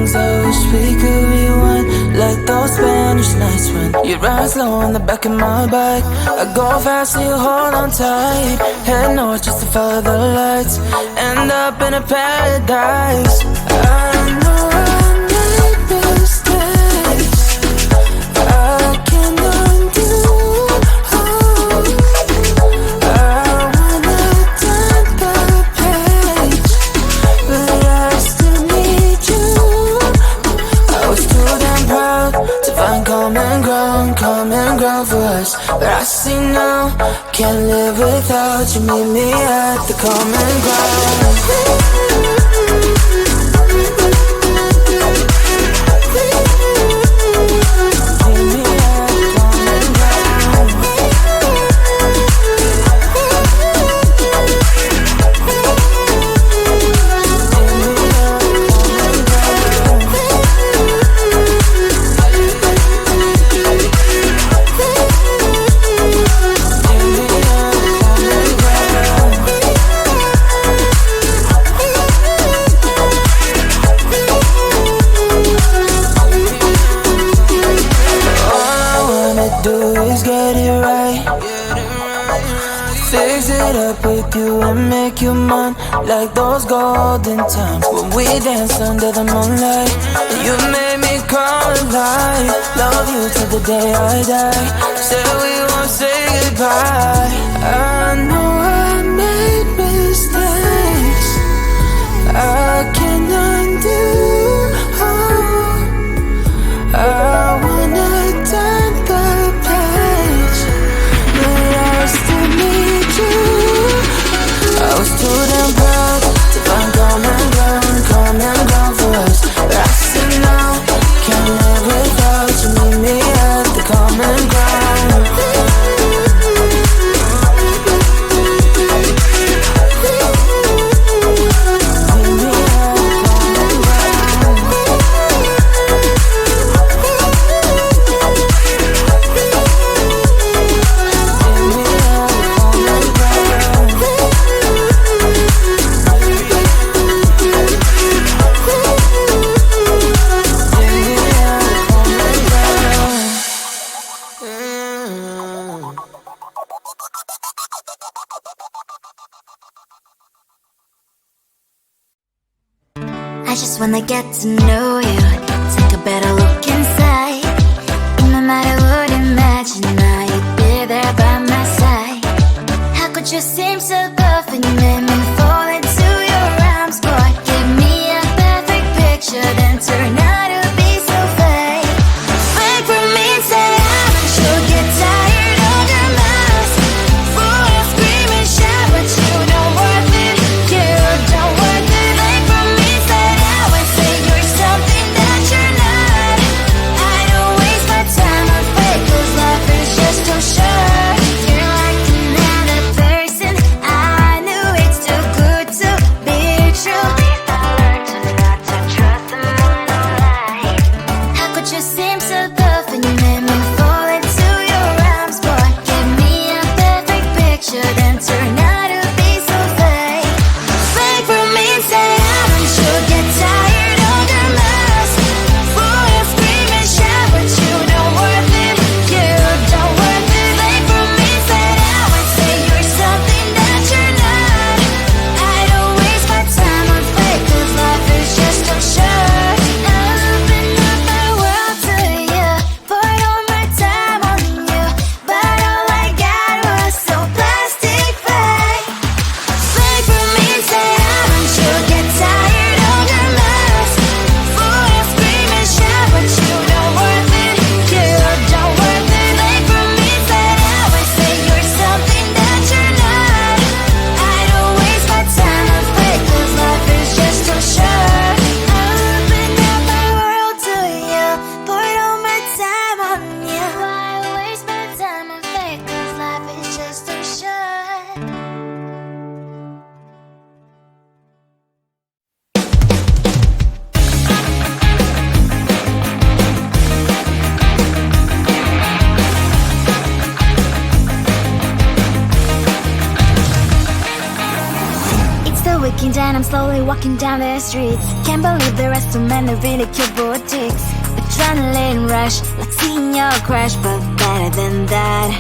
things I wish we could rewind, like those Spanish nights when you ride slow on the back of my bike. I go fast so you hold on tight. Head north just to follow the lights, end up in a paradise. I know I made mistakes I can't undo. I wanna turn the page, but I still need you. I was too damn proud to find common ground for us, but I see now, can't live without you. Meet me at the common ground. Make you mine like those golden times when we danced under the moonlight. You made me come alive. Love you till the day I die. Said we won't say goodbye. I know I made mistakes I can't undo. I wanna turn the page, but I still need you. I was too damn proud to find common ground for us, but I see now, can't live without you. Meet me at the common ground. I just wanna get to know you, take a better look inside. In my mind I would imagine now you'd be there by my side. How could you seem so good when you made me fall into your arms, boy? Give me a perfect picture, then turn out to be so fake. Wait for me and say you'll get tired of your mouth. Full of scream and shout, but you don't worth it, you don't worth it. Wait for me and say you're something that you're not. I don't waste my time on fake, 'cause life is just too short. You're like another person, I knew it's weekend and I'm slowly walking down the streets. Can't believe there are so many really cute boutiques. Adrenaline rush, like seeing your crush, but better than that.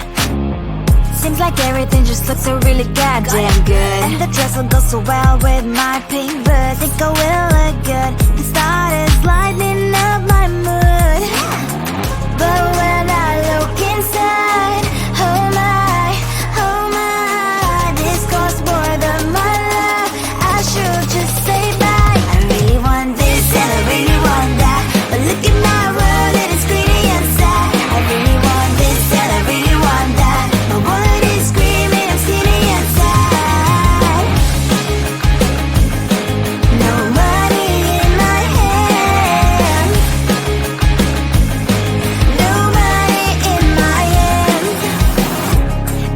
Seems like everything just looks so really goddamn good. And the dress will go so well with my pink boots. Think I will look good. The start is lighting up my mood. But when I look inside, oh my, this costs more than my life. I should just say bye. I really want this and I really want that, but look at my world, it is pretty and sad. I really want this and I really want that. My wallet is screaming, I'm skinny and sad. No money in my hand. No money in my hand.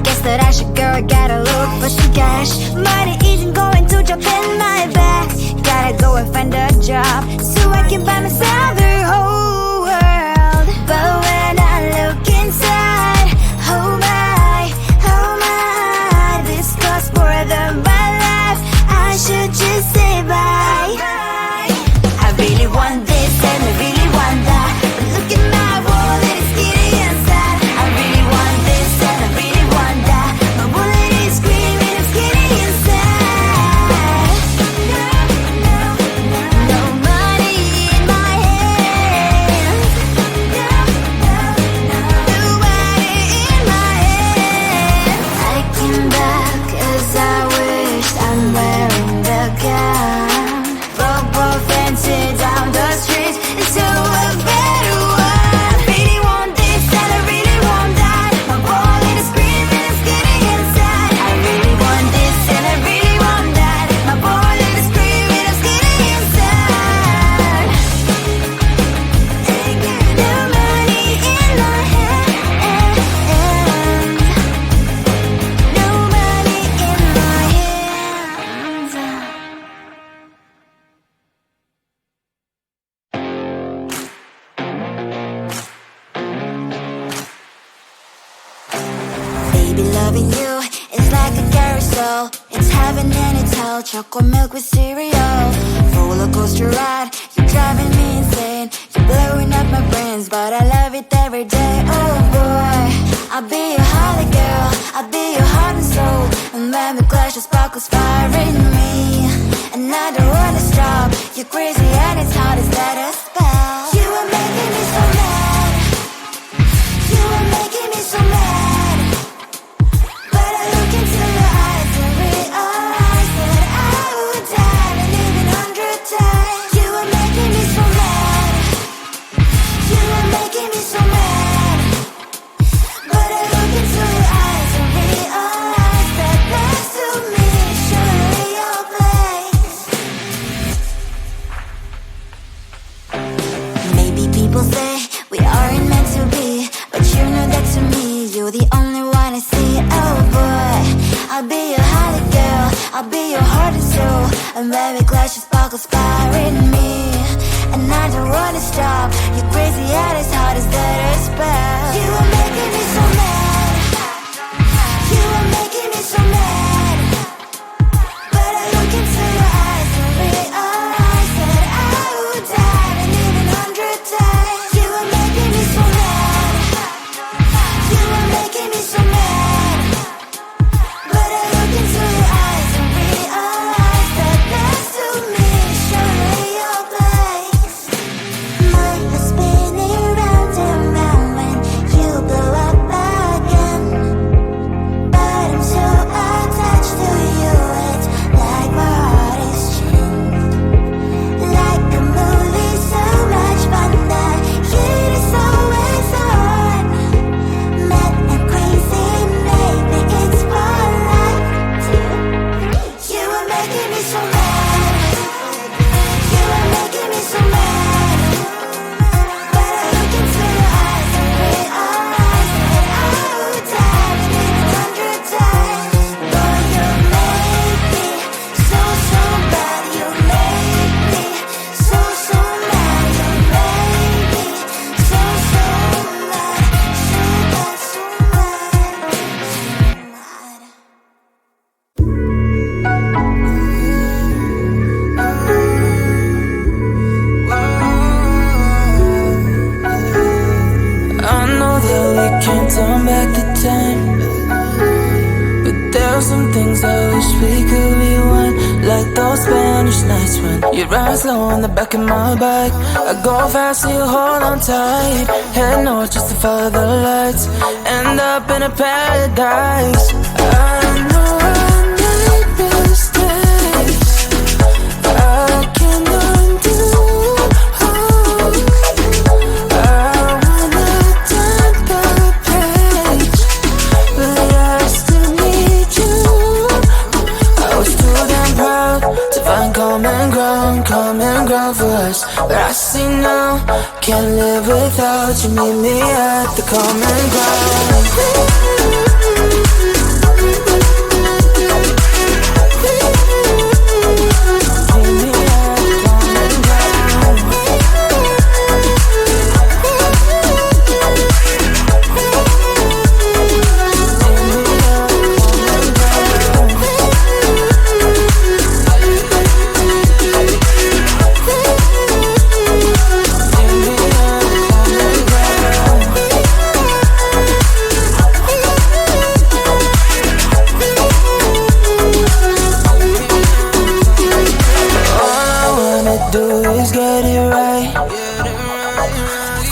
Guess that I should go, I gotta look for some cash. Money isn't going to drop in my bag. Gotta go and find a job so I can buy myself the whole world. But when I look inside, oh my, this costs more than my life. I should just say bye. I really want this and I really want that, but look at my wallet, it's skinny and sad. I really want this and I really want that. My wallet is screaming, I'm skinny and sad. No money in my hand. No money in my hand. I came back as I wished. I'm wearing the gown. Rope fancy down the street into a better one. I really want this and I really want that. My wallet is screaming, I'm skinny and sad. I really want this and I really want that. My wallet is screaming, I'm skinny and sad. No money in my hand. No money in my hands. Baby, loving you is like a carousel. It's heaven and it's hell. Chocolate milk with cereal. Roller coaster ride, you're driving me insane. You're blowing up my brains, but I love it every day. Oh boy, I'll be your holly girl, I'll be your heart and soul. And when we clash, the sparkles fire in me. And I don't wanna stop. You're crazy and it's hard as that a spell. You are making me so mad. You are making me so mad. But I look into your eyes and realize that I would die and even 100 times. You are making me so mad. You are making me so mad. But I look into your eyes and realize that next to me is surely your place. Maybe people say we aren't meant to be, but you know that to me, you're the only one I see. Oh boy, I'll be your holly girl, I'll be your heart and soul. And when we clash, the sparkles fire in me. And I don't wanna stop. You're crazy and as hard as that a spell. You are making me so mad. You are making me so mad. But I look into your eyes and realize that I would die and even 100 times. You are making me so mad. You are making me so mad. But I look into your eyes and realize that next to me is surely your place. Mind is spinning round and round when you blow up again. know some things I wish we could rewind, like those Spanish nights when you ride slow on the back of my bike. I go fast so you hold on tight, head north just to follow the lights, end up in a paradise. I know I made mistakes I can undo. I wanna turn the page, but I still need you. I was too damn proud to find common ground for us, but I see now, can't live without you. Meet me at the common ground.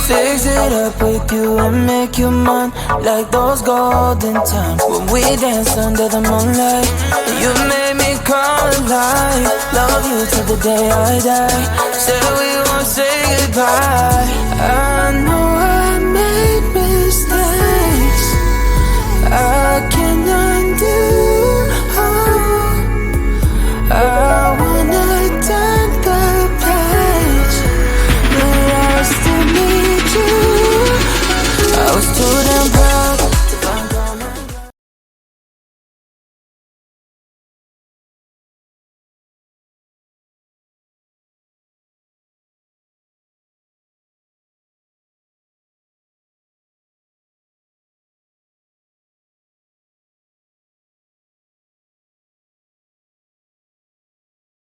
Fix it up with you and make you mine, like those golden times when we danced under the moonlight. You made me come alive. Love you till the day I die. Said we won't say goodbye. I know